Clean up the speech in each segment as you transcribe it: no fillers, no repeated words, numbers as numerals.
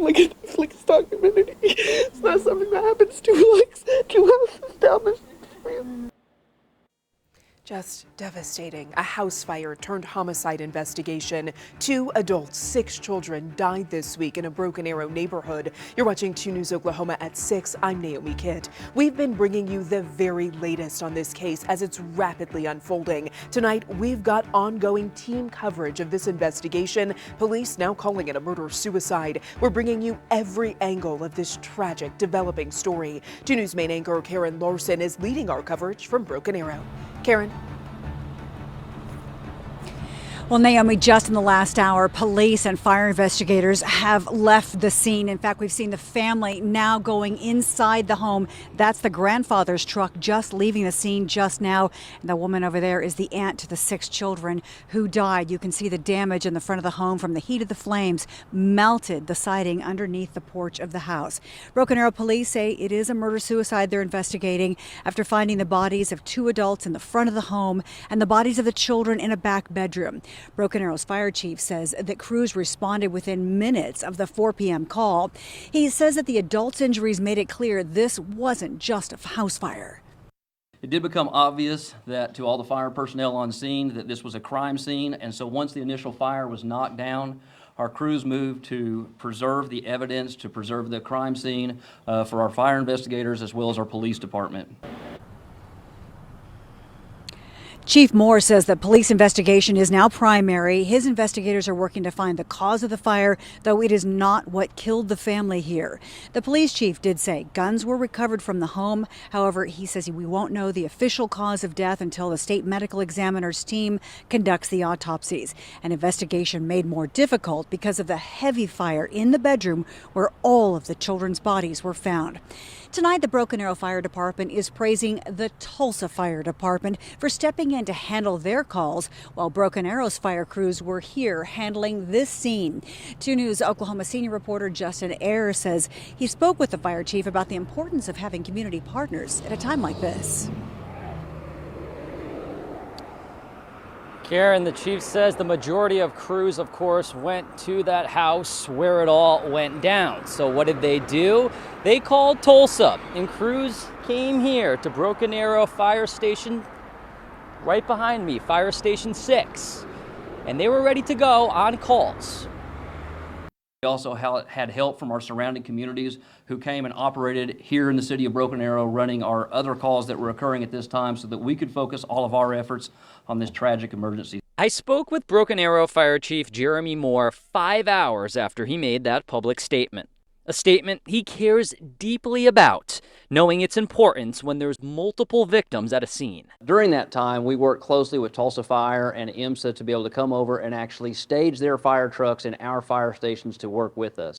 like a Netflix documentary. It's not something that happens two houses down the street. Just devastating. A house fire turned homicide investigation. 2 adults, 6 children died this week in a Broken Arrow neighborhood. You're watching 2 News Oklahoma at 6. I'm Naomi Kitt. We've been bringing you the very latest on this case as it's rapidly unfolding. Tonight, we've got ongoing team coverage of this investigation. Police now calling it a murder-suicide. We're bringing you every angle of this tragic developing story. 2 News main anchor Karen Larson is leading our coverage from Broken Arrow. Karen. Well, Naomi, just in the last hour, police and fire investigators have left the scene. In fact, we've seen the family now going inside the home. That's the grandfather's truck just leaving the scene just now. And the woman over there is the aunt to the 6 children who died. You can see the damage in the front of the home from the heat of the flames melted the siding underneath the porch of the house. Broken Arrow police say it is a murder-suicide they're investigating after finding the bodies of 2 adults in the front of the home and the bodies of the children in a back bedroom. Broken Arrow's fire chief says that crews responded within minutes of the 4 p.m. call. He says that the adults' injuries made it clear this wasn't just a house fire. It did become obvious that to all the fire personnel on scene that this was a crime scene, and so once the initial fire was knocked down, our crews moved to preserve the evidence, to preserve the crime scene for our fire investigators as well as our police department. Chief Moore says the police investigation is now primary. His investigators are working to find the cause of the fire, though it is not what killed the family here. The police chief did say guns were recovered from the home. However, he says we won't know the official cause of death until the state medical examiner's team conducts the autopsies. An investigation made more difficult because of the heavy fire in the bedroom where all of the children's bodies were found. Tonight, the Broken Arrow Fire Department is praising the Tulsa Fire Department for stepping in to handle their calls while Broken Arrow's fire crews were here handling this scene. 2 News Oklahoma senior reporter Justin Ayers says he spoke with the fire chief about the importance of having community partners at a time like this. Karen, the chief says the majority of crews, of course, went to that house where it all went down. So what did they do? They called Tulsa, and crews came here to Broken Arrow Fire Station right behind me, Fire Station 6, and they were ready to go on calls. We also had help from our surrounding communities who came and operated here in the city of Broken Arrow, running our other calls that were occurring at this time so that we could focus all of our efforts on this tragic emergency. I spoke with Broken Arrow Fire Chief Jeremy Moore 5 hours after he made that public statement. A statement he cares deeply about, knowing its importance when there's multiple victims at a scene. During that time, we worked closely with Tulsa Fire and IMSA to be able to come over and actually stage their fire trucks in our fire stations to work with us.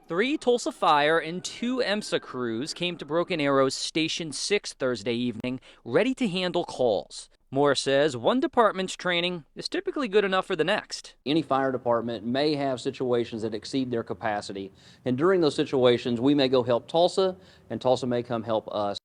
3 Tulsa Fire and 2 IMSA crews came to Broken Arrow's Station 6 Thursday evening, ready to handle calls. Moore says one department's training is typically good enough for the next. Any fire department may have situations that exceed their capacity, and during those situations, we may go help Tulsa, and Tulsa may come help us.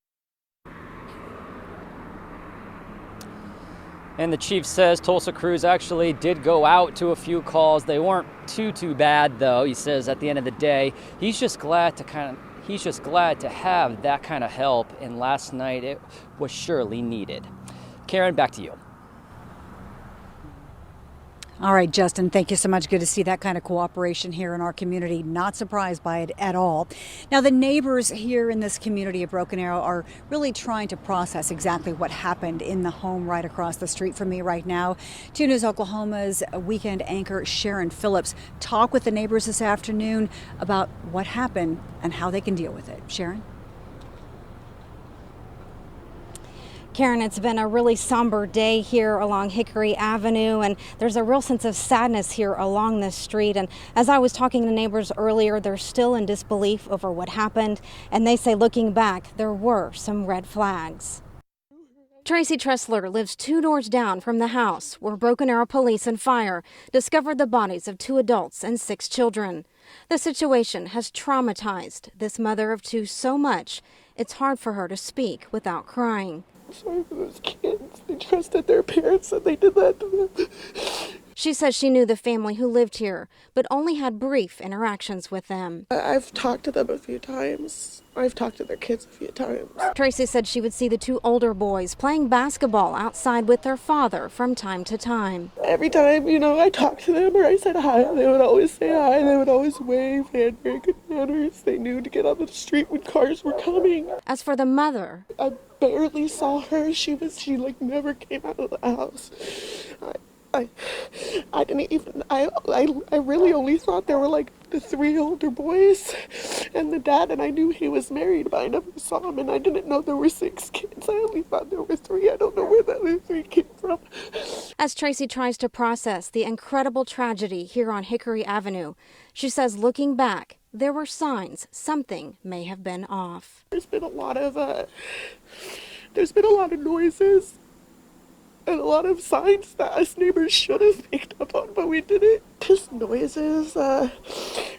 And the chief says Tulsa crews actually did go out to a few calls. They weren't too bad, though. He says at the end of the day, he's just glad to have that kind of help, and last night it was surely needed. Karen, back to you. All right, Justin, thank you so much. Good to see that kind of cooperation here in our community. Not surprised by it at all. Now, the neighbors here in this community of Broken Arrow are really trying to process exactly what happened in the home right across the street from me right now. 2 News Oklahoma's weekend anchor Sharon Phillips talked with the neighbors this afternoon about what happened and how they can deal with it. Sharon? Karen, it's been a really somber day here along Hickory Avenue, and there's a real sense of sadness here along this street. And as I was talking to neighbors earlier, they're still in disbelief over what happened, and they say looking back, there were some red flags. Tracy Tressler lives 2 doors down from the house where Broken Arrow Police and Fire discovered the bodies of 2 adults and 6 children. The situation has traumatized this mother of 2 so much, it's hard for her to speak without crying. I'm sorry for those kids. They trusted their parents and they did that to them. She says she knew the family who lived here, but only had brief interactions with them. I've talked to them a few times. I've talked to their kids a few times. Tracy said she would see the two older boys playing basketball outside with their father from time to time. Every time, I talked to them or I said hi, they would always say hi. They would always wave. They had very good manners. They knew to get on the street when cars were coming. As for the mother, I barely saw her. She never came out of the house. I didn't even, I really only thought there were like the three older boys and the dad, and I knew he was married, but I never saw him, and I didn't know there were 6 kids. I only thought there were 3. I don't know where the other 3 came from. as Tracy tries to process the incredible tragedy here on Hickory Avenue, she says looking back, there were signs something may have been off. There's been a lot of noises and a lot of signs that us neighbors should have picked up on, but we didn't. Just noises,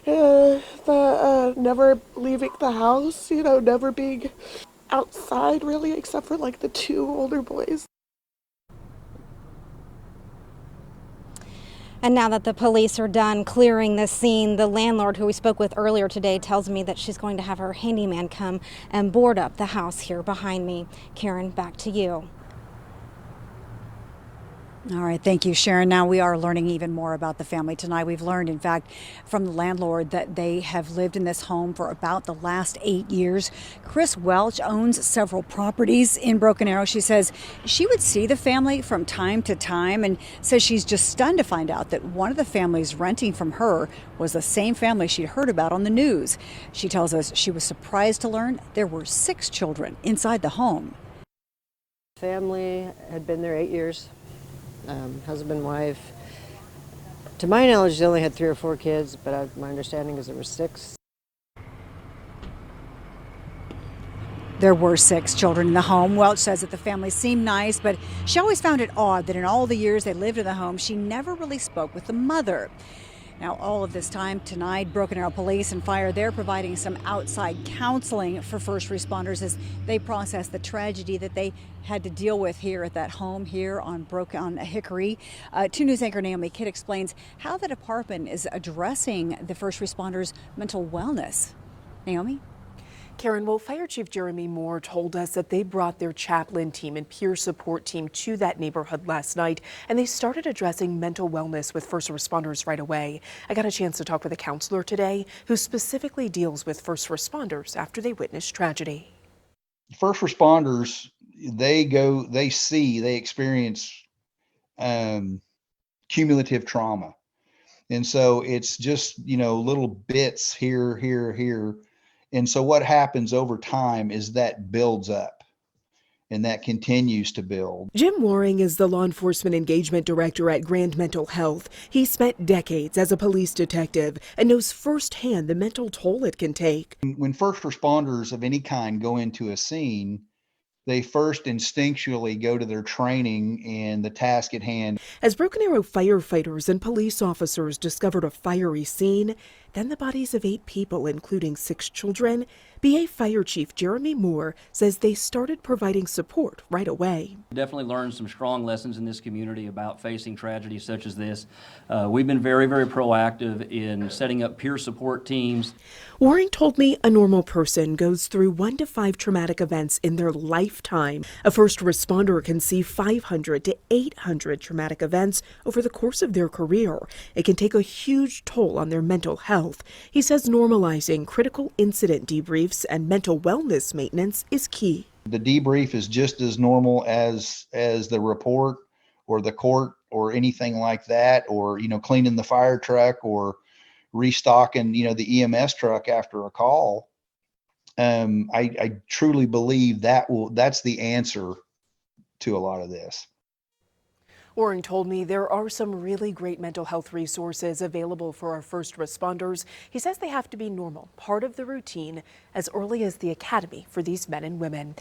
never leaving the house, never being outside really, except for like the 2 older boys. And now that the police are done clearing the scene, the landlord who we spoke with earlier today tells me that she's going to have her handyman come and board up the house here behind me. Karen, back to you. All right, thank you, Sharon. Now we are learning even more about the family tonight. We've learned, in fact, from the landlord that they have lived in this home for about the last 8 years. Chris Welch owns several properties in Broken Arrow. She says she would see the family from time to time and says she's just stunned to find out that one of the families renting from her was the same family she'd heard about on the news. She tells us she was surprised to learn there were 6 children inside the home. Family had been there 8 years. Husband, wife. To my knowledge, they only had 3 or 4 kids, but my understanding is there were 6. There were 6 children in the home. Welch says that the family seemed nice, but she always found it odd that in all the years they lived in the home, she never really spoke with the mother. Now, all of this time tonight, Broken Arrow Police and Fire, they're providing some outside counseling for first responders as they process the tragedy that they had to deal with here at that home here on Hickory. 2 News anchor Naomi Kidd explains how the department is addressing the first responders' mental wellness. Naomi? Karen, well, Fire Chief Jeremy Moore told us that they brought their chaplain team and peer support team to that neighborhood last night, and they started addressing mental wellness with first responders right away. I got a chance to talk with a counselor today who specifically deals with first responders after they witnessed tragedy. First responders, they experience cumulative trauma. And so it's just, little bits here. And so what happens over time is that builds up and that continues to build. Jim Waring is the law enforcement engagement director at Grand Mental Health. He spent decades as a police detective and knows firsthand the mental toll it can take. When first responders of any kind go into a scene, they first instinctually go to their training and the task at hand. As Broken Arrow firefighters and police officers discovered a fiery scene, then the bodies of 8 people, including 6 children, BA Fire Chief Jeremy Moore says they started providing support right away. Definitely learned some strong lessons in this community about facing tragedies such as this. We've been very, very proactive in setting up peer support teams. Waring told me a normal person goes through 1 to 5 traumatic events in their lifetime. A first responder can see 500 to 800 traumatic events over the course of their career. It can take a huge toll on their mental health. He says normalizing critical incident debriefs and mental wellness maintenance is key. The debrief is just as normal as the report or the court or anything like that, or cleaning the fire truck or restocking the EMS truck after a call. I truly believe that's the answer to a lot of this. Waring told me there are some really great mental health resources available for our first responders. He says they have to be normal, part of the routine, as early as the academy for these men and women.